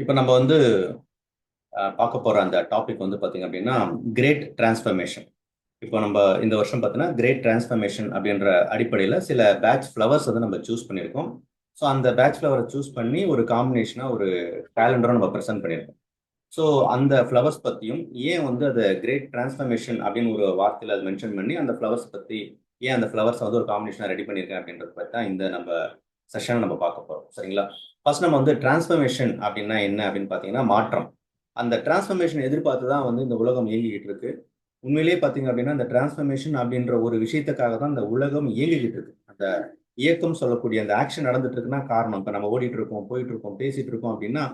இப்போ நம்ம வந்து பார்க்க போற அந்த டாபிக் வந்து பார்த்தீங்க அப்படின்னா கிரேட் டிரான்ஸ்ஃபர்மேஷன். இப்போ நம்ம இந்த வருஷம் பார்த்தீங்கன்னா கிரேட் டிரான்ஸ்ஃபர்மேஷன் அப்படின்ற அடிப்படையில் சில பேட்ச் ஃப்ளவர்ஸ் வந்து நம்ம சூஸ் பண்ணியிருக்கோம். ஸோ அந்த பேட்ச் ஃப்ளவரை சூஸ் பண்ணி ஒரு காம்பினேஷனாக ஒரு கேலண்டரை நம்ம ப்ரெசென்ட் பண்ணியிருக்கோம். ஸோ அந்த ஃப்ளவர்ஸ் பற்றியும் ஏன் வந்து அதை கிரேட் டிரான்ஸ்ஃபர்மேஷன் அப்படின்னு ஒரு வார்த்தையில் அது மென்ஷன் பண்ணி அந்த ஃப்ளவர்ஸ் பற்றி ஏன் அந்த ஃப்ளவர்ஸ் வந்து ஒரு காம்பினேஷனாக ரெடி பண்ணியிருக்கேன் அப்படின்றத பற்றி தான் இந்த நம்ம செஷனை நம்ம பார்க்க போகிறோம். சரிங்களா? ஃபர்ஸ்ட் நம்ம வந்து டிரான்ஸ்ஃபர்மேஷன் அப்படின்னா என்ன அப்படின்னு பார்த்தீங்கன்னா மாற்றம். அந்த டிரான்ஸ்ஃபர்மேஷன் எதிர்பார்த்து தான் வந்து இந்த உலகம் இயங்கிக்கிட்டு இருக்கு. உண்மையிலேயே பார்த்தீங்க அப்படின்னா இந்த டிரான்ஸ்ஃபர்மேஷன் அப்படின்ற ஒரு விஷயத்துக்காக தான் இந்த உலகம் இயங்கிக்கிட்டு இருக்கு. அந்த இயக்கம் சொல்லக்கூடிய அந்த ஆக்ஷன் நடந்துட்டு இருக்குன்னா காரணம் இப்போ நம்ம ஓடிட்டு இருக்கோம், போயிட்டு இருக்கோம், பேசிட்டு இருக்கோம் அப்படின்னா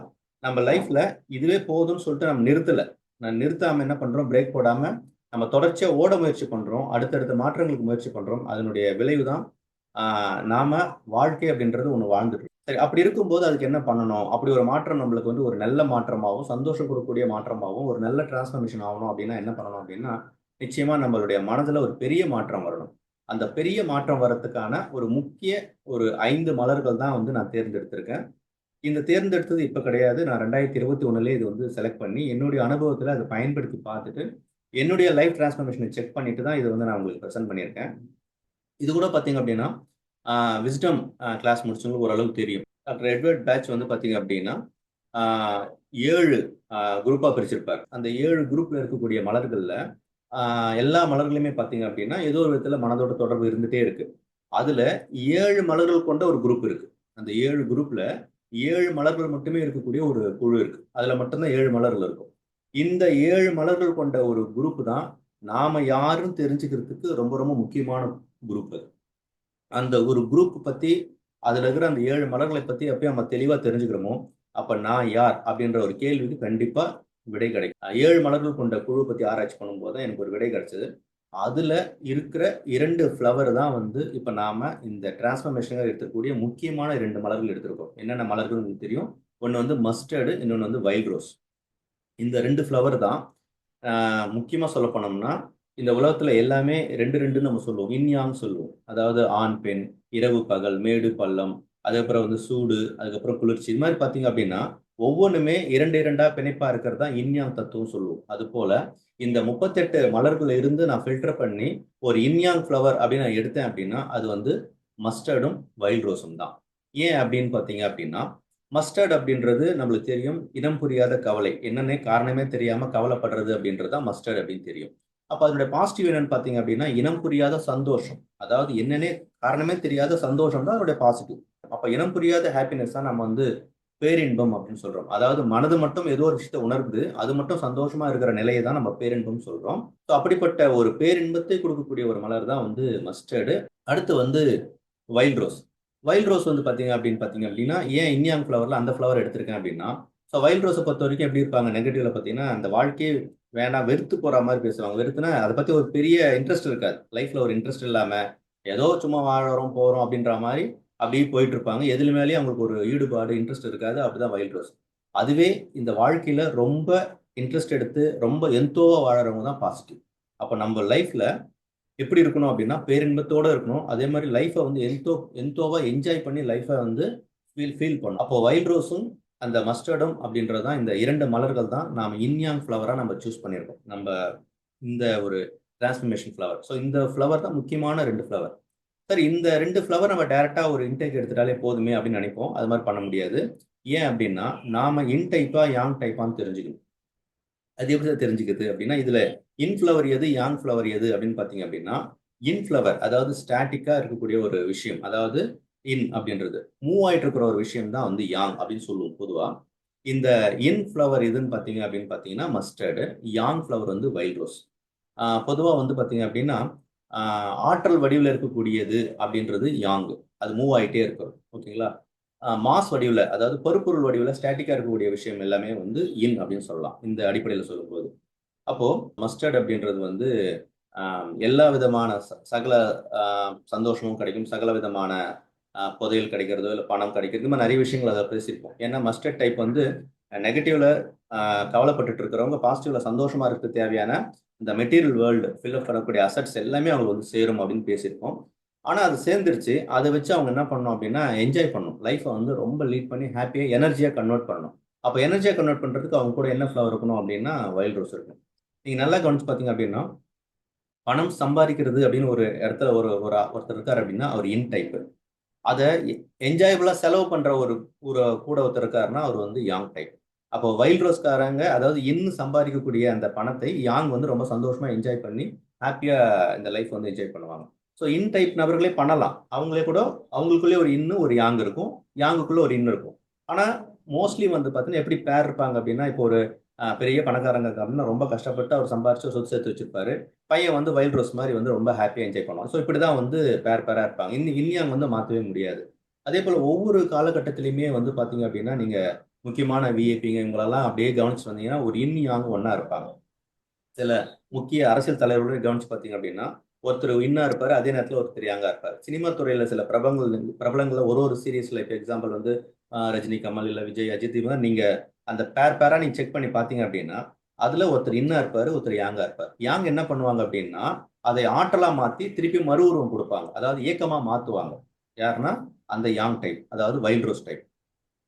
நம்ம லைஃப்ல இதுவே போதும்னு சொல்லிட்டு நம்ம நிறுத்தல. நான் நிறுத்தாம என்ன பண்றோம், பிரேக் போடாம நம்ம தொடர்ச்சியா ஓட முயற்சி பண்றோம், அடுத்தடுத்த மாற்றங்களுக்கு முயற்சி பண்றோம். அதனுடைய விளைவு தான் நாம வாழ்க்கை அப்படின்றது ஒண்ணு வாழ்ந்துட்டு இருக்கோம். சரி, அப்படி இருக்கும்போது அதுக்கு என்ன பண்ணணும்? அப்படி ஒரு மாற்றம் நம்மளுக்கு வந்து ஒரு நல்ல மாற்றமாகவும் சந்தோஷம் கொடுக்கக்கூடிய மாற்றமாகவும் ஒரு நல்ல டிரான்ஸ்ஃபர்மேஷன் ஆகணும் அப்படின்னா என்ன பண்ணணும் அப்படின்னா நிச்சயமா நம்மளுடைய மனதுல ஒரு பெரிய மாற்றம் வரணும். அந்த பெரிய மாற்றம் வர்றதுக்கான ஒரு முக்கிய ஒரு 5 மலர்கள் தான் வந்து நான் தேர்ந்தெடுத்திருக்கேன். இந்த தேர்ந்தெடுத்தது இப்ப கிடையாது. நான் 2021 இது வந்து செலக்ட் பண்ணி என்னுடைய அனுபவத்துல அதை பயன்படுத்தி பார்த்துட்டு என்னுடைய லைஃப் டிரான்ஸ்ஃபர்மேஷனை செக் பண்ணிட்டு தான் இதை வந்து நான் உங்களுக்கு ப்ரெசென்ட் பண்ணியிருக்கேன். இது கூட பார்த்தீங்க அப்படின்னா விஸ்டம் கிளாஸ் முடிச்சவங்களுக்கு ஓரளவுக்கு தெரியும். டாக்டர் எட்வர்ட் பேட்ச் வந்து பார்த்தீங்க அப்படின்னா 7 குரூப்பாக பிரிச்சிருப்பார். அந்த 7 குரூப்ல இருக்கக்கூடிய மலர்கள்ல எல்லா மலர்களுமே பார்த்தீங்க அப்படின்னா ஏதோ ஒரு விதத்தில் மனதோட தொடர்பு இருந்துட்டே இருக்கு. அதுல 7 மலர்கள் கொண்ட ஒரு குரூப் இருக்கு. அந்த 7 குரூப்ல 7 மலர்கள் மட்டுமே இருக்கக்கூடிய ஒரு குழு இருக்கு. அதுல மட்டும்தான் 7 மலர்கள் இருக்கும். இந்த 7 மலர்கள் கொண்ட ஒரு குரூப் தான் நாம யாருன்னு தெரிஞ்சுக்கிறதுக்கு ரொம்ப ரொம்ப முக்கியமான குரூப் அது. அந்த ஒரு குரூப் பத்தி அதுல இருக்கிற அந்த 7 மலர்களை பத்தி எப்பயும் நம்ம தெளிவா தெரிஞ்சுக்கிறோமோ அப்ப நான் யார் அப்படின்ற ஒரு கேள்விக்கு கண்டிப்பா விடை கிடைக்கும். 7 மலர்கள் கொண்ட குழு பத்தி ஆராய்ச்சி பண்ணும்போது தான் எனக்கு ஒரு விடை கிடைச்சது. அதுல இருக்கிற 2 ஃப்ளவர் தான் வந்து இப்ப நாம இந்த டிரான்ஸ்ஃபர்மேஷனாக எடுக்கக்கூடிய முக்கியமான 2 மலர்கள் எடுத்திருக்கோம். என்னென்ன மலர்கள் உங்களுக்கு தெரியும்? ஒன்னு வந்து மஸ்டர்டு, இன்னொன்னு வந்து வைல்ட் ரோஸ். இந்த 2 ஃப்ளவர் தான் முக்கியமா சொல்ல போனோம்னா இந்த உலகத்துல எல்லாமே 2 நம்ம சொல்லுவோம். இன் யாங் சொல்லுவோம். அதாவது ஆண் பெண், இரவு பகல், மேடு பள்ளம், அதுக்கப்புறம் வந்து சூடு, அதுக்கப்புறம் குளிர்ச்சி. இது மாதிரி பாத்தீங்க அப்படின்னா ஒவ்வொன்றுமே 2 பிணைப்பா இருக்கிறது தான் இன் யாங் தத்துவம் சொல்லுவோம். அது போல இந்த 38 மலர்கள் இருந்து நான் ஃபில்டர் பண்ணி ஒரு இன் யாங் ஃப்ளவர் அப்படின்னு நான் எடுத்தேன் அப்படின்னா அது வந்து மஸ்டர்டும் வைல்ட் ரோஸும் தான். ஏன் அப்படின்னு பாத்தீங்க அப்படின்னா மஸ்டர்ட் அப்படின்றது நம்மளுக்கு தெரியும், இனம் புரியாத கவலை. என்னன்னே காரணமே தெரியாம கவலைப்படுறது அப்படின்றது தான் மஸ்டர்ட் அப்படின்னு தெரியும். அப்ப அதனுடைய பாசிட்டிவ் என்னன்னு பாத்தீங்க அப்படின்னா இனம் புரியாத சந்தோஷம். அதாவது என்னன்னே காரணமே தெரியாத சந்தோஷம் தான் அதனுடைய பாசிட்டிவ். அப்ப இனம் புரியாத ஹாப்பினஸ் தான் நம்ம வந்து பேரின்பம் அப்படின்னு சொல்றோம். அதாவது மனது மட்டும் ஏதோ ஒரு விஷயத்தை உணர்ந்து அது மட்டும் சந்தோஷமா இருக்கிற நிலையை தான் நம்ம பேரின்பம் சொல்றோம். ஸோ அப்படிப்பட்ட ஒரு பேரின்பத்தை கொடுக்கக்கூடிய ஒரு மலர் தான் வந்து மஸ்டர்டு. அடுத்து வந்து வைல்ட் ரோஸ். வைல்ட் ரோஸ் வந்து பாத்தீங்க அப்படின்னா ஏன் இன்யாங் ஃப்ளவர்ல அந்த ஃப்ளவர் எடுத்திருக்கேன் அப்படின்னா ஸோ வைல்ட் ரோஸை பொறுத்த வரைக்கும் எப்படி இருப்பாங்க நெகட்டிவ்ல பார்த்தீங்கன்னா அந்த வாழ்க்கையே வேணாம் வெறுத்து போற மாதிரி பேசுவாங்க. வெறுத்துனா அதை பத்தி ஒரு பெரிய இன்ட்ரெஸ்ட் இருக்காது. லைஃப்ல ஒரு இன்ட்ரெஸ்ட் இல்லாம ஏதோ சும்மா வாழறோம் போறோம் அப்படின்ற மாதிரி அப்படியே போயிட்டு இருப்பாங்க. எதுல மேலேயும் அவங்களுக்கு ஒரு ஈடுபாடு இன்ட்ரெஸ்ட் இருக்காது. அப்படிதான் வைல்ட் ரோஸ். அதுவே இந்த வாழ்க்கையில ரொம்ப இன்ட்ரெஸ்ட் எடுத்து ரொம்ப எந்தோவா வாழறவங்க தான் பாசிட்டிவ். அப்ப நம்ம லைஃப்ல எப்படி இருக்கணும் அப்படின்னா பேரின்பத்தோட இருக்கணும். அதே மாதிரி லைஃப்பை வந்து எந்தோவா என்ஜாய் பண்ணி லைஃப்பை வந்து ஃபீல் பண்ணும். அப்போ வைல்ட் ரோஸும் அந்த மஸ்டர்டும் அப்படின்றது தான் இந்த 2 மலர்கள் தான் நாம இன்யாங் ஃப்ளவரா நம்ம சூஸ் பண்ணியிருக்கோம். நம்ம இந்த ஒரு டிரான்ஸ்ஃபர்மேஷன் ஃப்ளவர். ஸோ இந்த ஃப்ளவர் தான் முக்கியமான 2 ஃப்ளவர். சரி, இந்த 2 ஃப்ளவர் நம்ம டைரக்டா ஒரு இன்டேக் எடுத்துட்டாலே போதுமே அப்படின்னு நினைப்போம். அது மாதிரி பண்ண முடியாது. ஏன் அப்படின்னா நாம இன் டைப்பா யாங் டைப்பான்னு தெரிஞ்சுக்கணும். அது எப்படி தெரிஞ்சுக்குது அப்படின்னா இதுல இன் ஃப்ளவர் எது யாங் ஃப்ளவர் எது அப்படின்னு பாத்தீங்க அப்படின்னா இன் ஃப்ளவர் அதாவது ஸ்டாட்டிக்கா இருக்கக்கூடிய ஒரு விஷயம், அதாவது இன் அப்படின்றது மூவ் ஆயிட்டு இருக்கிற ஒரு விஷயம் தான் வந்து யாங் அப்படின்னு சொல்லுவோம் பொதுவா. இந்த இன் ஃப்ளவர் எதுன்னு பாத்தீங்க அப்படின்னு பாத்தீங்கன்னா மஸ்டர்டு, யாங் ஃப்ளவர் வந்து வைல்ட் ரோஸ். பொதுவா வந்து பாத்தீங்க அப்படின்னா ஆற்றல் வடிவில் இருக்கக்கூடியது அப்படின்றது யாங். அது மூவ் ஆயிட்டே இருக்கும். ஓகேங்களா? மாஸ் வடிவில் அதாவது பருப்பொருள் வடிவில் ஸ்டாட்டிக்கா இருக்கக்கூடிய விஷயம் எல்லாமே வந்து இன் அப்படின்னு சொல்லலாம் இந்த அடிப்படையில் சொல்லும்போது. அப்போ மஸ்டர்ட் அப்படின்றது வந்து எல்லா விதமான சகல சந்தோஷமும் கிடைக்கும், சகல விதமான புதையல் கிடைக்கிறதோ இல்லை பணம் கிடைக்கிறது, இந்த மாதிரி நிறைய விஷயங்கள் அதை பேசியிருப்போம். ஏன்னா மஸ்டர்ட் டைப் வந்து நெகட்டிவ்ல கவலைப்பட்டுட்டு இருக்கிறவங்க பாசிட்டிவ்ல சந்தோஷமா இருக்க தேவையான இந்த மெட்டீரியல் வேர்ல்டு ஃபில்அப் பண்ணக்கூடிய அசட்ஸ் எல்லாமே அவங்களுக்கு வந்து சேரும் அப்படின்னு பேசியிருப்போம். ஆனால் அது சேர்ந்துருச்சு. அதை வச்சு அவங்க என்ன பண்ணணும் அப்படின்னா என்ஜாய் பண்ணணும், லைஃப்பை வந்து ரொம்ப லீட் பண்ணி ஹாப்பியாக எனர்ஜியாக கன்வெர்ட் பண்ணணும். அப்போ எனர்ஜியை கன்வெர்ட் பண்ணுறதுக்கு அவங்க கூட என்ன ஃப்ளவர் இருக்கணும் அப்படின்னா வைல்ட் ரோஸ் இருக்கணும். நீங்கள் நல்லா கவனிச்சு பார்த்தீங்க அப்படின்னா பணம் சம்பாதிக்கிறது அப்படின்னு ஒரு இடத்துல ஒருத்தர் இருக்கார் அப்படின்னா அவர் இன் டைப்பு. அதை என்ஜாயபிளாக செலவு பண்ணுற ஒரு ஒரு கூட ஒருத்தர் இருக்காருன்னா அவர் வந்து யாங் டைப். அப்போ வைல்ட் ரோஸ்காரங்க அதாவது இன்னும் சம்பாதிக்கக்கூடிய அந்த பணத்தை யாங் வந்து ரொம்ப சந்தோஷமா என்ஜாய் பண்ணி ஹாப்பியாக இந்த லைஃப் வந்து என்ஜாய் பண்ணுவாங்க. ஸோ இன் டைப் நபர்களே பண்ணலாம். அவங்களே கூட அவங்களுக்குள்ளே ஒரு இன்னு ஒரு யாங் இருக்கும், யாங்குக்குள்ளே ஒரு இன்னு இருக்கும். ஆனால் மோஸ்ட்லி வந்து பார்த்தீங்கன்னா எப்படி பேர் இருப்பாங்க அப்படின்னா இப்போ ஒரு பெரிய பணக்காரங்க அப்படின்னா ரொம்ப கஷ்டப்பட்டு அவர் சம்பாரிச்சு சொத்து சேர்த்து வச்சிருப்பாரு. பையன் வந்து வைல்ட் ரோஸ் மாதிரி வந்து ரொம்ப ஹாப்பியாக என்ஜாய் பண்ணுவான். ஸோ இப்படி தான் வந்து பேராக இருப்பாங்க. இன்னியாங் வந்து மாற்றவே முடியாது. அதே போல் ஒவ்வொரு காலகட்டத்திலையுமே வந்து பார்த்தீங்க அப்படின்னா நீங்கள் முக்கியமான விஐபிங்க இவங்களெல்லாம் அப்படியே கவனிச்சு வந்தீங்கன்னா ஒரு யாங் ஒன்றா இருப்பாங்க. சில முக்கிய அரசியல் தலைவர்களோட கவனிச்சு பார்த்தீங்க அப்படின்னா ஒருத்தர் இன்னா இருப்பாரு, அதே நேரத்தில் ஒருத்தர் யாங்கா இருப்பார். சினிமா துறையில சில பிரபலங்கள்ல ஒரு சீரியஸ்ல இப்போ எக்ஸாம்பிள் வந்து ரஜினி, கமல், இல்ல விஜய், அஜித் நீங்க அந்த பேரா நீங்க செக் பண்ணி பார்த்தீங்க அப்படின்னா அதுல ஒருத்தர் இன்னா இருப்பாரு, ஒருத்தர் யாங்கா இருப்பார். யாங் என்ன பண்ணுவாங்க அப்படின்னா அதை ஆற்றலா மாத்தி திருப்பி மறு உருவம் கொடுப்பாங்க, அதாவது இயக்கமா மாத்துவாங்க. யாருன்னா அந்த யாங் டைப், அதாவது வைல்ட் ரோஸ் டைப்.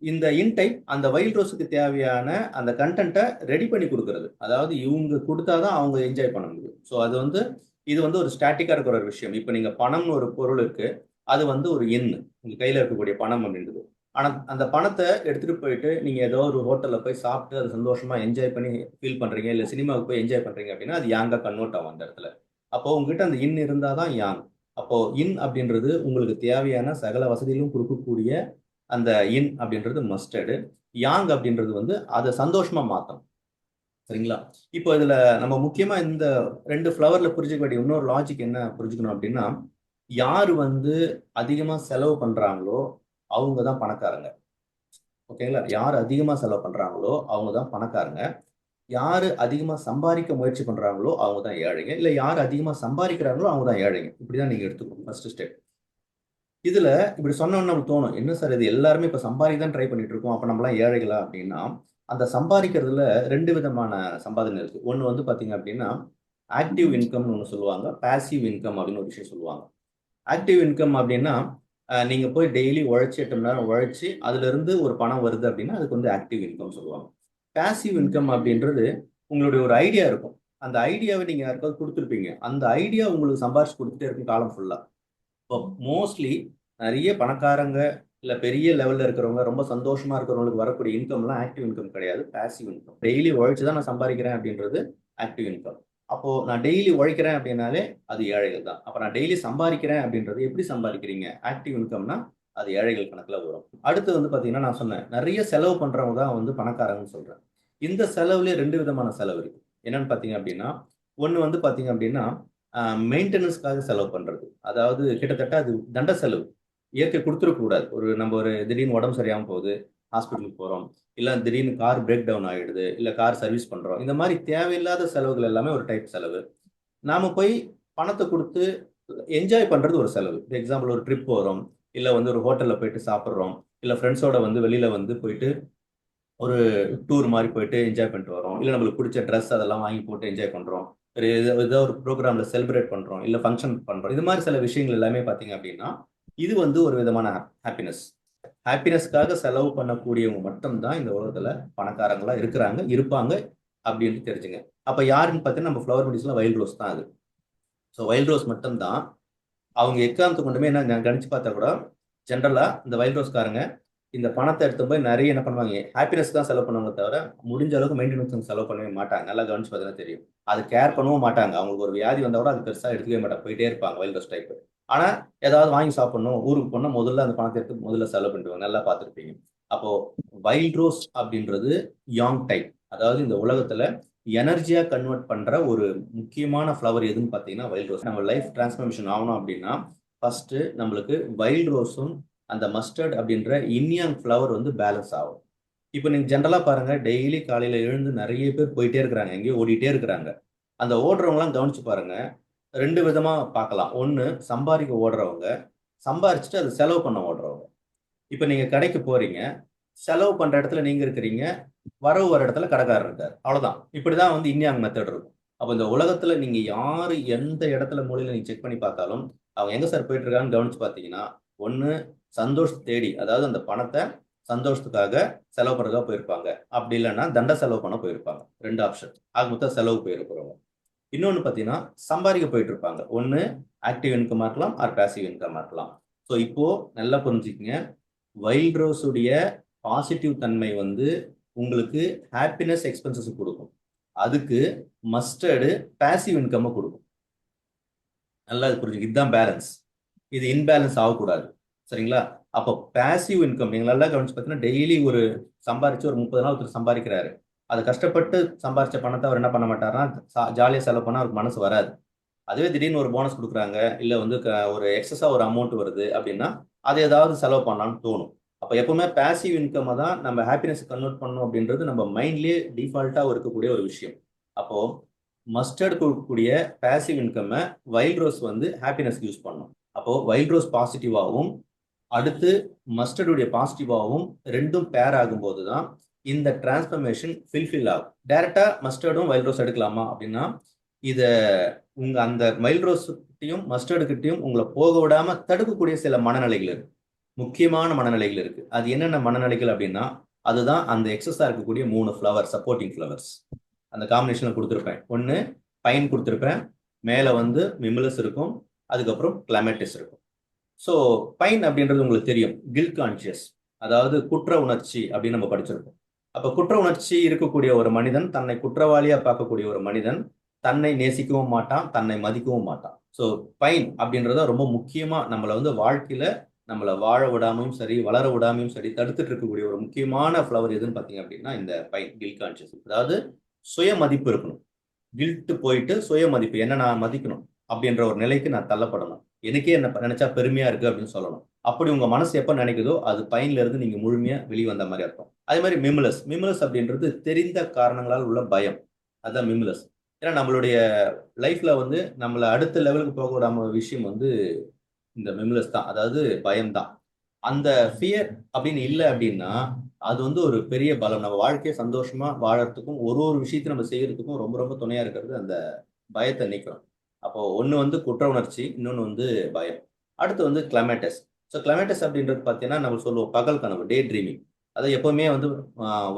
இந்த இன் டைப் அந்த வைல்ட் ரோஸுக்கு தேவையான அந்த கண்டென்ட்டை ரெடி பண்ணி கொடுக்கறது, அதாவது இவங்க கொடுத்தாதான் அவங்க என்ஜாய் பண்ண முடியும். ஸோ அது வந்து இது வந்து ஒரு ஸ்டாட்டிக்கா இருக்கிற ஒரு விஷயம். இப்போ நீங்க பணம்னு ஒரு பொருள் இருக்கு, அது வந்து ஒரு எண், உங்க கையில இருக்கக்கூடிய பணம் அப்படின்றது. ஆனா அந்த பணத்தை எடுத்துட்டு போயிட்டு நீங்க ஏதோ ஒரு ஹோட்டல்ல போய் சாப்பிட்டு அது சந்தோஷமா என்ஜாய் பண்ணி ஃபீல் பண்றீங்க, இல்ல சினிமாவுக்கு போய் என்ஜாய் பண்றீங்க அப்படின்னா அது யாங்கா கன்வெர்ட் ஆகும் அந்த இடத்துல. அப்போ உங்ககிட்ட அந்த இன் இருந்தாதான் யாங். அப்போ இன் அப்படின்றது உங்களுக்கு தேவையான சகல வசதிகளும் கொடுக்கக்கூடிய அந்த இன் அப்படின்றது மஸ்டர்டு. யாங் அப்படின்றது வந்து அதை சந்தோஷமா மாத்தணும். சரிங்களா? இப்போ இதுல நம்ம முக்கியமா இந்த 2 ஃப்ளவர்ல புரிஞ்சுக்க வேண்டிய இன்னொரு லாஜிக் என்ன புரிஞ்சுக்கணும் அப்படின்னா, யாரு வந்து அதிகமா செலவு பண்றாங்களோ அவங்க தான் பணக்காரங்க. ஓகேங்களா? யார் அதிகமா செலவு பண்றாங்களோ அவங்க தான் பணக்காரங்க. யாரு அதிகமா சம்பாதிக்க முயற்சி பண்றாங்களோ அவங்க தான் ஏழைங்க. இல்ல யார் அதிகமா சம்பாதிக்கிறாங்களோ அவங்க தான் ஏழைங்க. இப்படிதான் நீங்க எடுத்துக்கணும் ஃபர்ஸ்ட் ஸ்டெப். இதுல இப்படி சொன்னோம்னு நமக்கு தோணும், என்ன சார் இது எல்லாருமே இப்ப சம்பாதிக்க தான் ட்ரை பண்ணிட்டு இருக்கோம், அப்ப நம்மளாம் ஏழைகளா அப்படின்னா, அந்த சம்பாதிக்கிறதுல 2 விதமான சம்பாதனை இருக்கு. ஒண்ணு வந்து பாத்தீங்க அப்படின்னா ஆக்டிவ் இன்கம்னு ஒன்று சொல்லுவாங்க, பாசிவ் இன்கம் அப்படின்னு ஒரு விஷயம் சொல்லுவாங்க. ஆக்டிவ் இன்கம் அப்படின்னா நீங்க போய் டெய்லி உழைச்சி 8 மணி நேரம் உழைச்சி அதுல இருந்து ஒரு பணம் வருது அப்படின்னா அதுக்கு வந்து ஆக்டிவ் இன்கம் சொல்லுவாங்க. பாசிவ் இன்கம் அப்படின்றது உங்களுடைய ஒரு ஐடியா இருக்கும், அந்த ஐடியாவை நீங்க யாருக்காவது கொடுத்துருப்பீங்க, அந்த ஐடியா உங்களுக்கு சம்பாரிச்சு கொடுத்துட்டே இருக்கும் காலம் ஃபுல்லா. இப்போ மோஸ்ட்லி நிறைய பணக்காரங்க இல்ல பெரிய லெவல்ல இருக்கிறவங்க ரொம்ப சந்தோஷமா இருக்கிறவங்களுக்கு வரக்கூடிய இன்கம்லாம் ஆக்டிவ் இன்கம் கிடையாது, பாசிவ் இன்கம். டெய்லி உழைச்சு தான் நான் சம்பாதிக்கிறேன் அப்படின்றது ஆக்டிவ் இன்கம். அப்போ நான் டெய்லி உழைக்கிறேன் அப்படின்னாலே அது ஏழைகள் தான். அப்ப நான் டெய்லி சம்பாதிக்கிறேன் அப்படின்றது எப்படி சம்பாதிக்கிறீங்க, ஆக்டிவ் இன்கம்னா அது ஏழைகள் கணக்குல வரும். அடுத்து வந்து பாத்தீங்கன்னா நான் சொன்னேன் நிறைய செலவு பண்றவங்க தான் வந்து பணக்காரங்கன்னு சொல்றேன். இந்த செலவுலயே 2 விதமான செலவு இருக்கு. என்னன்னு பாத்தீங்க அப்படின்னா ஒண்ணு வந்து பாத்தீங்க அப்படின்னா மெயின்டெனன்ஸ்க்காக செலவு பண்றது, அதாவது கிட்டத்தட்ட அது தண்ட செலவு. இயற்கை கொடுத்துடக்கூடாது. நம்ம ஒரு திடீர்னு உடம்பு சரியாம போகுது, ஹாஸ்பிட்டலுக்கு போறோம், இல்ல திடீர்னு கார் பிரேக் டவுன் ஆயிடுது, இல்ல கார் சர்வீஸ் பண்றோம், இந்த மாதிரி தேவையில்லாத செலவுகள் எல்லாமே ஒரு டைப் செலவு. நாம போய் பணத்தை கொடுத்து என்ஜாய் பண்றது ஒரு செலவு. எக்ஸாம்பிள் ஒரு ட்ரிப் போறோம், இல்ல வந்து ஒரு ஹோட்டல்ல போயிட்டு சாப்பிட்றோம், இல்ல ஃப்ரெண்ட்ஸோட வந்து வெளியில வந்து போயிட்டு ஒரு டூர் மாதிரி போயிட்டு என்ஜாய் பண்ணிட்டு வரோம், இல்லை நம்மளுக்கு பிடிச்ச ட்ரெஸ் அதெல்லாம் வாங்கி போட்டு என்ஜாய் பண்ணுறோம், ஏதோ ஒரு ப்ரோக்ராம்ல செலிப்ரேட் பண்ணுறோம், இல்லை ஃபங்க்ஷன் பண்ணுறோம். இது மாதிரி சில விஷயங்கள் எல்லாமே பார்த்தீங்க அப்படின்னா இது வந்து ஒரு விதமான ஹாப்பினஸ். ஹாப்பினஸ்க்காக செலவு பண்ணக்கூடியவங்க மட்டும்தான் இந்த உலகத்துல பணக்காரங்களா இருக்கிறாங்க, இருப்பாங்க அப்படின்னு தெரிஞ்சுங்க. அப்ப யாருன்னு பார்த்தீங்கன்னா நம்ம ஃப்ளவர் மெடிஸ்ல வைல்ட் ரோஸ் தான் அது. ஸோ வைல்ட் ரோஸ் மட்டும்தான். அவங்க எக்காரணத்தை கொண்டுமே என்ன நான் கணிச்சு பார்த்தா கூட ஜென்ரலா இந்த வைல்ட் ரோஸ்காரங்க இந்த பணத்தை எடுத்து போய் நிறைய என்ன பண்ணுவாங்க, ஹாப்பினஸ் தான் செலவு பண்ணுவாங்க தவிர முடிஞ்ச அளவுக்கு மெயின்டெனன்ஸ் செலவு பண்ணவே மாட்டாங்க. நல்லா கவனிச்சு பார்த்தீங்கன்னா தெரியும். அது கேர் பண்ணவும் மாட்டாங்க. அவங்களுக்கு ஒரு வியாதி வந்தா கூட அது பெருசா எடுத்துக்கவே மாட்டாங்க, போயிட்டே இருப்பாங்க வைல்ட் ரோஸ் டைப். ஆனா ஏதாவது வாங்கி சாப்பிடணும், ஊருக்கு போனா முதல்ல அந்த பணத்தை எடுத்து முதல்ல செலவு பண்ணிடுவாங்க. நல்லா பார்த்துருப்பீங்க. அப்போ வைல்ட் ரோஸ் அப்படின்றது யாங் டைப், அதாவது இந்த உலகத்துல எனர்ஜியா கன்வெர்ட் பண்ற ஒரு முக்கியமான ஃப்ளவர் எதுன்னு பார்த்தீங்கன்னா வைல்ட் ரோஸ். நம்ம லைஃப் டிரான்ஸ்ஃபர்மேஷன் ஆகணும் அப்படின்னா ஃபர்ஸ்ட் நம்மளுக்கு வைல்ட் ரோஸும் அந்த மஸ்டர்ட் அப்படின்ற இன்யாங் ஃப்ளவர் வந்து பேலன்ஸ் ஆகும். இப்போ நீங்க ஜென்ரலா பாருங்க, டெய்லி காலையில எழுந்து நிறைய பேர் போயிட்டே இருக்கிறாங்க, எங்கேயோ ஓடிட்டே இருக்கிறாங்க. அந்த ஓடுறவங்கலாம் கவனிச்சு பாருங்க, 2 விதமா பார்க்கலாம். ஒன்று சம்பாதிக்க ஓடுறவங்க, சம்பாரிச்சுட்டு அதை செலவு பண்ண ஓடுறவங்க. இப்போ நீங்க கடைக்கு போறீங்க, செலவு பண்ற இடத்துல நீங்க இருக்கிறீங்க, வரவு வர இடத்துல கடைக்காரர் இருக்காரு, அவ்வளவுதான். இப்படிதான் வந்து இன்யாங் மெத்தட் இருக்கும். அப்போ இந்த உலகத்துல நீங்க யாரு எந்த இடத்துல மூலையில நீங்க செக் பண்ணி பார்த்தாலும் அவங்க எங்க சார் போயிட்டு இருக்காங்கன்னு கவனிச்சு பார்த்தீங்கன்னா ஒன்று சந்தோஷ் தேடி, அதாவது அந்த பணத்தை சந்தோஷத்துக்காக செலவு பண்ணுறதுக்காக போயிருப்பாங்க. அப்படி இல்லைன்னா தண்ட செலவு பண்ண போயிருப்பாங்க. 2 ஆப்ஷன். ஆக மொத்தம் செலவு போயிருக்கிறவங்க. இன்னொன்று பார்த்தீங்கன்னா சம்பாதிக்க போயிட்டு இருப்பாங்க. ஒன்று ஆக்டிவ் இன்கமாக இருக்கலாம் ஆர் பேசிவ் இன்கமாக இருக்கலாம். ஸோ இப்போ நல்லா புரிஞ்சுக்கங்க, வைல்ட் ரோஸுடைய பாசிட்டிவ் தன்மை வந்து உங்களுக்கு ஹாப்பினஸ் எக்ஸ்பென்சஸ் கொடுக்கும். அதுக்கு மஸ்டர்டு பேசிவ் இன்கம் கொடுக்கும். நல்லா புரிஞ்சுக்க, இதுதான் பேலன்ஸ். இது இன்பேலன்ஸ் ஆகக்கூடாது. சரிங்களா? அப்போ பேசிவ் இன்கம் நீங்கள் நல்லா கவனிச்சு பார்த்தீங்கன்னா, டெய்லி ஒரு சம்பாரிச்சு ஒரு 30 நாள் ஒருத்தர் சம்பாதிக்கிறாரு. அது கஷ்டப்பட்டு சம்பாரிச்ச பணத்தை அவர் என்ன பண்ண மாட்டாருன்னா ஜாலியாக செலவு பண்ணால் அவருக்கு மனசு வராது. அதுவே திடீர்னு ஒரு போனஸ் கொடுக்குறாங்க, இல்லை வந்து ஒரு எக்ஸஸாக ஒரு அமௌண்ட் வருது அப்படின்னா அது ஏதாவது செலவு பண்ணலாம்னு தோணும். அப்போ எப்பவுமே பேசிவ் இன்கம்மை தான் நம்ம ஹாப்பினஸ் கன்வெர்ட் பண்ணணும் அப்படின்றது நம்ம மைண்ட்லேயே டிஃபால்ட்டாக இருக்கக்கூடிய ஒரு விஷயம். அப்போ மஸ்டர்ட் கொடுக்கக்கூடிய பேசிவ் இன்கம்மை வைல்ட் ரோஸ் வந்து ஹாப்பினஸ்க்கு யூஸ் பண்ணணும். அப்போ வைல்ட் ரோஸ் பாசிட்டிவாகவும் அடுத்து மஸ்டர்டுடைய பாசிட்டிவாகவும் ரெண்டும் பேர் ஆகும்போது தான் இந்த டிரான்ஸ்ஃபர்மேஷன் ஃபில்ஃபில் ஆகும். டைரக்டா மஸ்டர்டும் வைல்ட் ரோஸ் எடுக்கலாமா அப்படின்னா, இதை உங்க அந்த வைல்ட் ரோஸ் கிட்டையும் மஸ்டர்டு கிட்டையும் உங்களை போக விடாம தடுக்கக்கூடிய சில மனநிலைகள் இருக்கு, முக்கியமான மனநிலைகள் இருக்கு. அது என்னென்ன மனநிலைகள் அப்படின்னா, அதுதான் அந்த எக்ஸஸா இருக்கக்கூடிய 3 ஃப்ளவர், சப்போர்ட்டிங் ஃப்ளவர்ஸ். அந்த காம்பினேஷன்ல கொடுத்துருப்பேன். ஒன்று பைன் கொடுத்துருப்பேன், மேலே வந்து மிமுலஸ் இருக்கும், அதுக்கப்புறம் கிளமெட்டிஸ் இருக்கும். ஸோ பைன் அப்படின்றது உங்களுக்கு தெரியும், கில்ட் கான்சியஸ், அதாவது குற்ற உணர்ச்சி அப்படின்னு நம்ம படிச்சிருக்கோம். அப்போ குற்ற உணர்ச்சி இருக்கக்கூடிய ஒரு மனிதன், தன்னை குற்றவாளியா பார்க்கக்கூடிய ஒரு மனிதன் தன்னை நேசிக்கவும் மாட்டான், தன்னை மதிக்கவும் மாட்டான். ஸோ பைன் அப்படின்றத ரொம்ப முக்கியமா நம்மளை வந்து வாழ்க்கையில நம்மளை வாழ விடாமையும் சரி, வளர விடாமையும் சரி தடுத்துட்டு இருக்கக்கூடிய ஒரு முக்கியமான ஃப்ளவர் எதுன்னு பார்த்தீங்க அப்படின்னா இந்த பைன், கில்ட் கான்சியஸ். அதாவது சுய மதிப்பு இருக்கணும். கில்ட்டு போயிட்டு சுய மதிப்பு, என்ன நான் மதிக்கணும் அப்படின்ற ஒரு நிலைக்கு நான் தள்ளப்படணும். எனக்கே என்ன நினைச்சா பெருமையா இருக்கு அப்படின்னு சொல்லணும். அப்படி உங்க மனசு எப்ப நினைக்குதோ அது பைன்ல இருந்து நீங்க முழுமையா வெளியே வந்த மாதிரி அர்த்தம். அதே மாதிரி மிமுலஸ், மிமுலஸ் அப்படின்றது தெரிந்த காரணங்களால் உள்ள பயம், அதுதான் மிமுலஸ். ஏன்னா நம்மளுடைய லைஃப்ல வந்து நம்மளை அடுத்த லெவலுக்கு போக விடாம விஷயம் வந்து இந்த மிமுலஸ் தான், அதாவது பயம் தான். அந்த ஃபியர் அப்படின்னு இல்லை அப்படின்னா அது வந்து ஒரு பெரிய பலம். நம்ம வாழ்க்கையை சந்தோஷமா வாழறதுக்கும் ஒரு ஒரு விஷயத்தையும் நம்ம செய்யறதுக்கும் ரொம்ப ரொம்ப துணையா இருக்கிறது அந்த பயத்தை நீக்கிறோம். அப்போ ஒன்று வந்து குற்ற உணர்ச்சி, இன்னொன்று வந்து பயம். அடுத்து வந்து கிளமேட்டஸ். ஸோ கிளமேட்டஸ் அப்படின்றது பார்த்தீங்கன்னா நம்ம சொல்லுவோம் பகல் கனவு, டே ட்ரீமிங். அது எப்பவுமே வந்து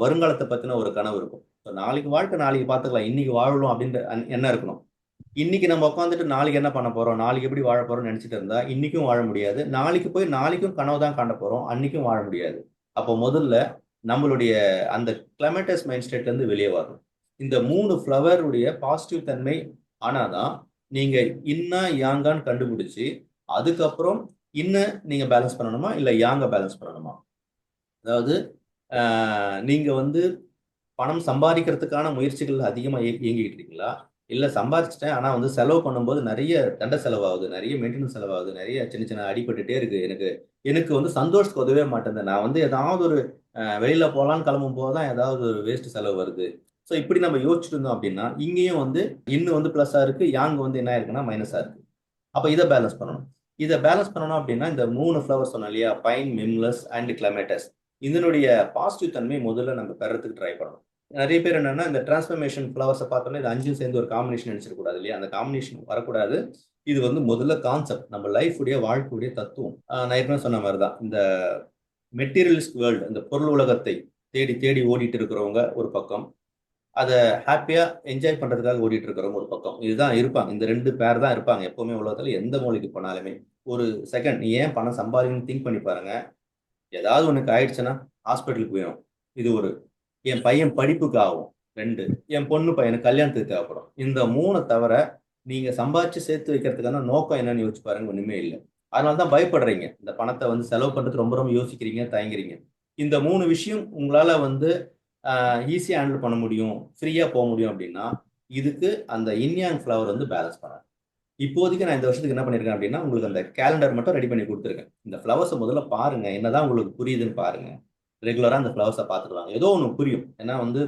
வருங்காலத்தை பற்றின ஒரு கனவு இருக்கும். ஸோ நாளைக்கு வாழ்க்கை நாளைக்கு பார்த்துக்கலாம், இன்னைக்கு வாழணும் அப்படின்ற எண்ணம் இருக்கணும். இன்னைக்கு நம்ம உட்காந்துட்டு நாளைக்கு என்ன பண்ண போறோம், நாளைக்கு எப்படி வாழ போறோம்னு நினைச்சிட்டு இருந்தா இன்னைக்கும் வாழ முடியாது. நாளைக்கு போய் நாளைக்கும் கனவு தான் காண்ட போறோம், அன்னைக்கும் வாழ முடியாது. அப்போ முதல்ல நம்மளுடைய அந்த கிளைமேட்டஸ் மைண்ட் ஸ்டேட்ல இருந்து வெளியே வரணும். இந்த 3 ஃப்ளவருடைய பாசிட்டிவ் தன்மை ஆனாதான் நீங்க இன்னா யாங்கான்னு கண்டுபிடிச்சு அதுக்கப்புறம் நீங்க பேலன்ஸ் பண்ணணுமா இல்ல யாங்க பேலன்ஸ் பண்ணணுமா. அதாவது நீங்க வந்து பணம் சம்பாதிக்கிறதுக்கான முயற்சிகள் அதிகமா இயங்கிட்டு இருக்கீங்களா, இல்ல சம்பாதிச்சிட்டேன் ஆனா வந்து செலவு பண்ணும்போது நிறைய தண்ட செலவாகுது, நிறைய மெயின்டெனன்ஸ் செலவாகுது, நிறைய சின்ன சின்ன அடிபட்டுட்டே இருக்கு, எனக்கு எனக்கு வந்து சந்தோஷத்துக்கு உதவே மாட்டேன், நான் வந்து ஏதாவது ஒரு வெளியில போகலான்னு கிளம்பும் போதுதான் ஏதாவது ஒரு வேஸ்ட் செலவு வருது. ஸோ இப்படி நம்ம யோசிச்சுட்டு இருந்தோம் அப்படின்னா இங்கேயும் வந்து இன்னும் வந்து பிளஸ்ஸா இருக்கு, யாங் வந்து என்ன இருக்குன்னா மைனஸா இருக்கு. அப்ப இதை பேலன்ஸ் பண்ணணும். இதை பேலன்ஸ் பண்ணணும் அப்படின்னா இந்த 3 ஃப்ளவர் சொன்னோம் இல்லையா, பைன், மிம்லஸ் அண்ட் கிளமேட்டஸ், இதனுடைய பாசிட்டிவ் தன்மை முதல்ல நம்ம பெறத்துக்கு ட்ரை பண்ணணும். நிறைய பேர் என்னன்னா இந்த டிரான்ஸ்ஃபர்மேஷன் ஃப்ளவர்ஸை பார்த்தோன்னா இது 5 சேர்ந்து ஒரு காம்பினேஷன் நினைச்சிடக்கூடாது இல்லையா, அந்த காம்பினேஷன் வரக்கூடாது. இது வந்து முதல்ல கான்செப்ட், நம்ம லைஃபுடைய வாழ்க்கையுடைய தத்துவம். நான் ஏற்கனவே சொன்ன மாதிரி தான் இந்த மெட்டீரியலிஸ்ட் வேர்ல்டு, இந்த பொருள் உலகத்தை தேடி தேடி ஓடிட்டு இருக்கிறவங்க ஒரு பக்கம், அதை ஹாப்பியா என்ஜாய் பண்றதுக்காக ஓடிட்டு இருக்கிறவங்க ஒரு பக்கம், இதுதான் இருப்பாங்க. இந்த 2 பேர் தான் இருப்பாங்க எப்பவுமே உலகத்துல, எந்த மூலைக்கு போனாலுமே. ஒரு செகண்ட் நீ ஏன் பணம் சம்பாதிக்கணும்னு திங்க் பண்ணி பாருங்க. ஏதாவது உனக்கு ஆயிடுச்சுன்னா ஹாஸ்பிட்டலுக்கு போயிடும், இது ஒரு. என் பையன் படிப்புக்கு ஆகும் 2, என் பொண்ணு பையனுக்கு கல்யாணத்துக்கு தேவைப்படும். இந்த 3 தவிர நீங்க சம்பாதிச்சு சேர்த்து வைக்கிறதுக்கான நோக்கம் என்னன்னு யோசிச்சு பாருங்க, ஒண்ணுமே இல்லை. அதனாலதான் பயப்படுறீங்க, இந்த பணத்தை வந்து செலவு பண்றது ரொம்ப ரொம்ப யோசிக்கிறீங்க, தயங்குறீங்க. இந்த 3 விஷயம் உங்களால வந்து ஈஸியா ஹேண்டில் பண்ண முடியும், ஃப்ரீயா போக முடியும் அப்படின்னா இதுக்கு அந்த இன்யாங் ஃப்ளவர் வந்து பேலன்ஸ் பண்ண. இப்போதைக்கு நான் இந்த வருஷத்துக்கு என்ன பண்ணிருக்கேன் அப்படின்னா உங்களுக்கு அந்த கேலண்டர் மட்டும் ரெடி பண்ணி கொடுத்துருக்கேன். இந்த ஃப்ளவர்ஸை முதல்ல பாருங்க, என்னதான் உங்களுக்கு புரியுதுன்னு பாருங்க. ரெகுலரா அந்த ஃப்ளவர்ஸை பார்த்துக்கலாம், ஏதோ ஒன்று புரியும். ஏன்னா வந்து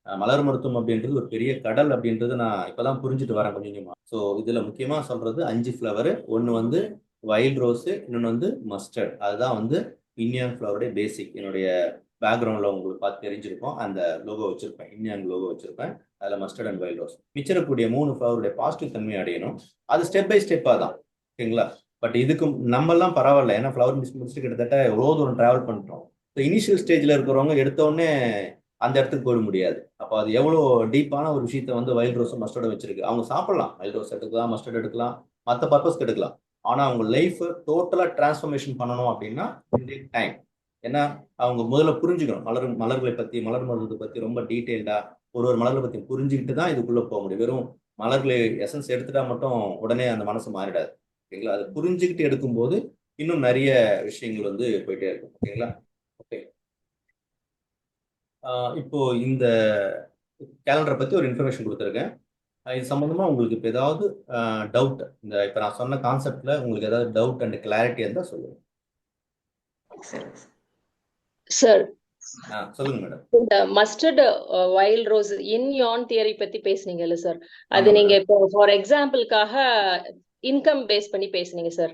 மலர் மருத்துவம் அப்படின்றது ஒரு பெரிய கடல் அப்படின்றது நான் இப்பதான் புரிஞ்சுட்டு வரேன் கொஞ்சம் கொஞ்சமா. ஸோ இதுல முக்கியமா சொல்றது 5 ஃப்ளவர். ஒன்று வந்து வைல்ட் ரோஸு, இன்னொன்று வந்து மஸ்டர்ட். அதுதான் வந்து இன்யாங் ஃப்ளவருடைய பேசிக். என்னுடைய பேக்ரவுண்ட்ல உங்களுக்கு பார்த்து தெரிஞ்சிருக்கும், அந்த லோகோ வச்சிருப்பேன், இன்யாங் லோகோ வச்சிருப்பேன். அதில் மஸ்டர்ட் அண்ட் வைல்ட் ரோஸ். மிச்சரக்கூடிய 3 ஃப்ளவருடைய பாசிட்டிவ் தன்மை அடையணும். அது ஸ்டெப் பை ஸ்டெப்பாக தான், ஓகேங்களா. பட் இதுக்கு நம்ம எல்லாம் பரவாயில்ல, ஏன்னா ஃப்ளவர் முடிச்சுட்டு கிட்டத்தட்ட எவ்வளோ தூரம் டிராவல் பண்ணிட்டோம். இனிஷியல் ஸ்டேஜ்ல இருக்கிறவங்க எடுத்தோடனே அந்த இடத்துக்கு போயிட முடியாது. அப்போ அது எவ்வளோ டீப்பான ஒரு விஷயத்த வந்து வைல்ட் ரோஸும் மஸ்டர்டும் வச்சிருக்கு. அவங்க சாப்பிடலாம், வைல்ட் ரோஸ் எடுக்கலாம், மஸ்டர்ட் எடுக்கலாம், மற்ற பர்பஸ்க்கு எடுக்கலாம். ஆனா அவங்க லைஃப் டோட்டலா டிரான்ஸ்ஃபர்மேஷன் பண்ணணும் அப்படின்னா டைம். ஏன்னா அவங்க முதல்ல புரிஞ்சுக்கணும் மலர்களை பத்தி, மலர் மருத்துவத்தை பத்தி ரொம்ப டீட்டெயில்டா ஒரு மலர்களை பத்தி புரிஞ்சுக்கிட்டு தான் இதுக்குள்ள போக முடியும். வெறும் மலர்களை எசன்ஸ் எடுத்துட்டா மட்டும் உடனே அந்த மனசு மாறிடாது. ஓகேங்களா? அது புரிஞ்சுக்கிட்டு எடுக்கும்போது இன்னும் நிறைய விஷயங்கள் வந்து போயிட்டே இருக்கும். ஓகேங்களா? ஓகே. இப்போ இந்த கேலண்டரை பத்தி ஒரு இன்ஃபர்மேஷன் கொடுத்துருக்கேன். இது சம்பந்தமா உங்களுக்கு இப்போ ஏதாவது டவுட், இந்த இப்போ நான் சொன்ன கான்செப்ட்ல உங்களுக்கு ஏதாவது டவுட் அண்ட் கிளாரிட்டி இருந்தால் சொல்லுங்க. சார், சொல்லுங்க மேடம். இந்த மஸ்டர்ட் வைல்ட் ரோஸ் இன் யான் தியரி பத்தி பேசுனீங்கல்ல சார், அது நீங்க இப்போ ஃபார் எக்ஸாம்பிளுக்காக இன்கம் பேஸ் பண்ணி பேசுனீங்க சார்.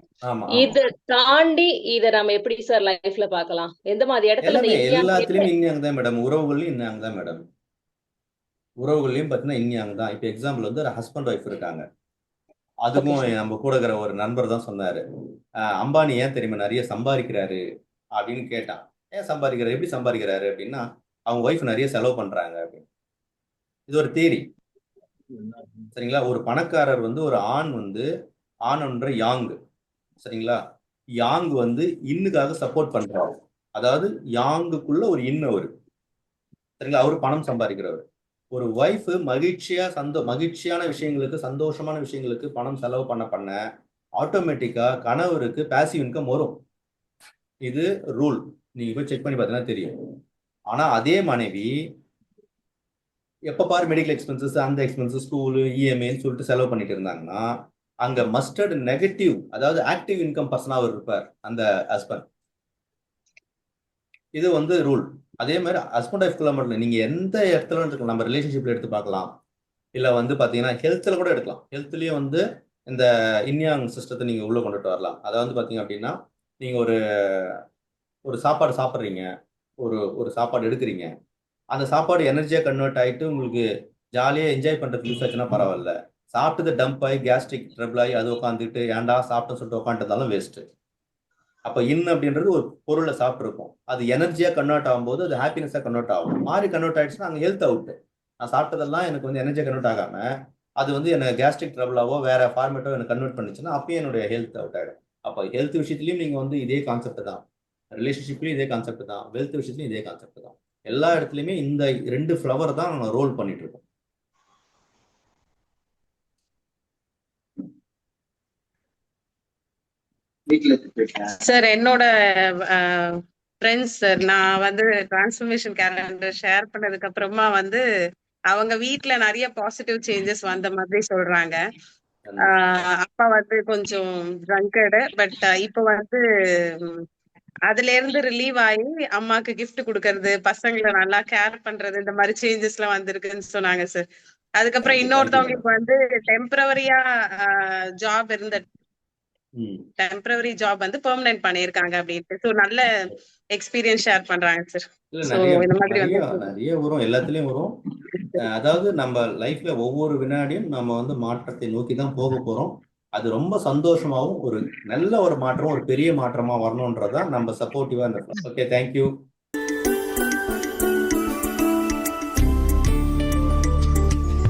இத தாண்டி இத நம்ம எப்படி சார் லைஃப்ல பார்க்கலாம்? எந்த மாதிரி இடத்துல எல்லாத்துலயும் இன்யாங் தான் மேடம். உறவுகள்லயும் இன்யாங் தான் மேடம். உறவுகள்லயும் பார்த்தீங்கன்னா இன்யாங் தான். இப்போ எக்ஸாம்பிள் வந்து ஒரு ஹஸ்பண்ட் ஒய்ஃப் இருக்காங்க. அதுக்கும் நம்ம கூட இருக்கிற ஒரு நண்பர் தான் சொன்னாரு, அம்பானி ஏன் தெரியுமா நிறைய சம்பாதிக்கிறாரு அப்படின்னு கேட்டான். ஏன் சம்பாதிக்கிறாரு, எப்படி சம்பாதிக்கிறாரு அப்படின்னா, அவங்க ஒய்ஃப் நிறைய செலவு பண்றாங்க அப்படின்னு. இது ஒரு தியரி, சரிங்களா? ஒரு பணக்காரர் வந்து ஒரு ஆண் வந்து ஆண்ன்ற யாங், சரிங்களா? யாங் வந்து இன்னுக்காக சப்போர்ட் பண்றாரு. அதாவது யாங்குக்குள்ள ஒரு இன்னு அவரு, சரிங்களா? அவரு பணம் சம்பாதிக்கிறவர். ஒரு ஒய்ஃப் மகிழ்ச்சியான விஷயங்களுக்கு, சந்தோஷமான விஷயங்களுக்கு பணம் செலவு பண்ண ஆட்டோமேட்டிக்கா கணவருக்கு பேசிவ் இன்கம் வரும். இது ரூல். நீங்க போய் செக் பண்ணி பார்த்தீங்கன்னா தெரியும். ஆனா அதே மனைவி எப்ப பாரு மெடிக்கல் எக்ஸ்பென்சஸ், அந்த எக்ஸ்பென்சஸ், ஸ்கூலு, இஎம்ஐன்னு சொல்லிட்டு செலவு பண்ணிட்டு இருந்தாங்கன்னா அங்க மஸ்டர்ட் நெகட்டிவ், அதாவது ஆக்டிவ் இன்கம் பர்சனா அவர் இருப்பார் அந்த ஹஸ்பண்ட். இது வந்து ரூல். அதே மாதிரி ஹஸ்பண்ட் ஒய்ஃப்குள்ள மட்டும் நீங்க எந்த இடத்துல இருக்கலாம், நம்ம ரிலேஷன்ஷிப்ல எடுத்து பார்க்கலாம், இல்ல வந்து பாத்தீங்கன்னா ஹெல்த்ல கூட எடுக்கலாம். ஹெல்த்லயும் வந்து இந்த இன்யாங் சிஸ்டத்தை நீங்க உள்ள கொண்டுட்டு வரலாம். அதை வந்து பாத்தீங்க அப்படின்னா, நீங்க ஒரு சாப்பாடு சாப்பிட்றீங்க, ஒரு சாப்பாடு எடுக்கிறீங்க, அந்த சாப்பாடு எனர்ஜியா கன்வெர்ட் ஆயிட்டு உங்களுக்கு ஜாலியா என்ஜாய் பண்றதுக்கு யூஸ் ஆச்சுன்னா பரவாயில்ல. சாப்பிட்டது டம்ப் ஆகி கேஸ்ட்ரிக் ட்ரபிள் ஆகி அது உட்காந்துட்டு ஏன்டா சாப்பிட்டேன்னு சொல்லிட்டு உட்காந்துருந்தாலும் வேஸ்ட். அப்ப அப்படின்றது ஒரு பொருளை சாப்பிட்ருக்கோம், அது எனர்ஜியா கன்வெர்ட் ஆகும்போது அது ஹாப்பினஸா கன்வெர்ட் ஆகும். மாறி கன்வெர்ட் ஆயிடுச்சுன்னா அங்கே ஹெல்த் அவுட். நான் சாப்பிட்டதெல்லாம் எனக்கு வந்து எனர்ஜியா கன்வெர்ட் ஆகாம அது வந்து எனக்கு கேஸ்ட்ரிக் ட்ரபிளாவோ வேற ஃபார்மேட்டோ எனக்கு கன்வெர்ட் பண்ணிச்சுன்னா அப்பயும் என்னுடைய ஹெல்த் அவுட் ஆயிடும். அப்போ ஹெல்த் விஷயத்துலயும் நீங்க வந்து இதே கான்செப்ட் தான், ரிலேஷன்ஷிப்லயும் இதே கான்செப்ட் தான், வெல்த் விஷயத்துலயும் இதே கான்செப்ட் தான். எல்லா இடத்துலயுமே இந்த 2 ஃப்ளவர் தான் நம்ம ரோல் பண்ணிட்டு இருக்கோம். சார், என்னோட ஃப்ரெண்ட்ஸ் சார், நான் வந்து டிரான்ஸ்ஃபர்மேஷன் கேலண்டர் ஷேர் பண்ணதுக்கு அப்புறமா வந்து அவங்க வீட்ல நிறைய பாசிட்டிவ் சேஞ்சஸ் வந்த மாதிரி சொல்றாங்க. அப்பா வந்து கொஞ்சம் ட்ரங்கடு, பட் இப்ப வந்து அதுல இருந்து ரிலீவ் ஆகி அம்மாக்கு கிஃப்ட் கொடுக்கறது, பசங்களை நல்லா கேர் பண்றது, இந்த மாதிரி சேஞ்சஸ் எல்லாம் வந்திருக்குன்னு சொன்னாங்க சார். அதுக்கப்புறம் இன்னொருத்தவங்களுக்கு வந்து டெம்பரவரியா ஜாப் இருந்த டெம்பரரி ஜாப் வந்து பெர்மனன்ட் பண்ணிருக்காங்க அப்படின்ட்டு. சோ நல்ல எக்ஸ்பீரியன்ஸ் ஷேர் பண்றாங்க சார். நிறைய வரும், எல்லாத்துலயும் வரும். அதாவது நம்ம லைஃப்ல ஒவ்வொரு வினாடியும் நம்ம வந்து மாற்றத்தை நோக்கி தான் போக போறோம். அது ரொம்ப சந்தோஷமாவும் ஒரு நல்ல ஒரு மாற்றம், ஒரு பெரிய மாற்றமா வரணும்ன்றதான் நம்ம சப்போர்ட்டிவா இருந்திருக்கோம். Okay, thank you.